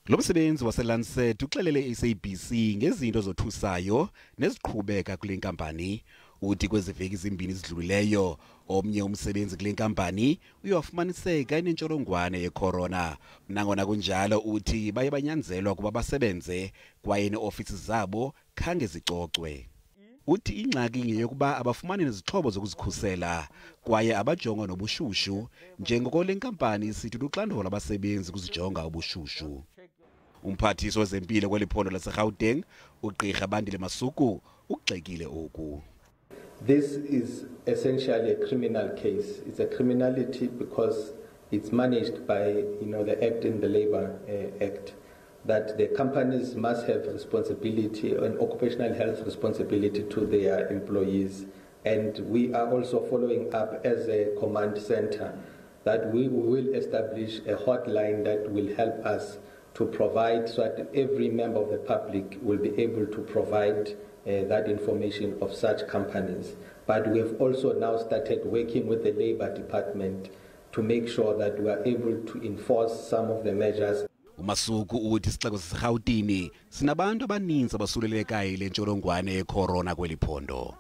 Lo msebenzi waseLancet uxelele iSABC ngezinto zothusayo neziqhubeka kule nkampani. Uthi kweziveki ezimbini ezidlulileyo omnye umsebenzi kule nkampani uyafumaniseka inentsholongwane yeCorona. Nangona kunjalo uthi baye banyanzelwa kuba basebenze kwaye neofisi zabo khange zicocwe. Uthi ingxaki ngeyokuba abafumani nezixhobo zokuzikhusela kwaye abajongwa nobushushu njengoko le nkampani isithi luxanduva labasebenzi kuzijonga ubushushu. Umphathiswa wezempilo kwiphondo laseGauteng, ugqirha Bandile Masuku, ugxekile oku. This is essentially a criminal case. It's a criminality because it's managed by, the Act in the Labour Act, that the companies must have responsibility and occupational health responsibility to their employees. And we are also following up as a command center that we will establish a hotline that will help us to provide so that every member of the public will be able to provide that information of such companies. But we have also now started working with the Labour Department to make sure that we are able to enforce some of the measures. Umasuku uthi isixeko saseGauteng sinabantu abaninzi abosulelekayo lentsholongwane yeCorona kweli phondo.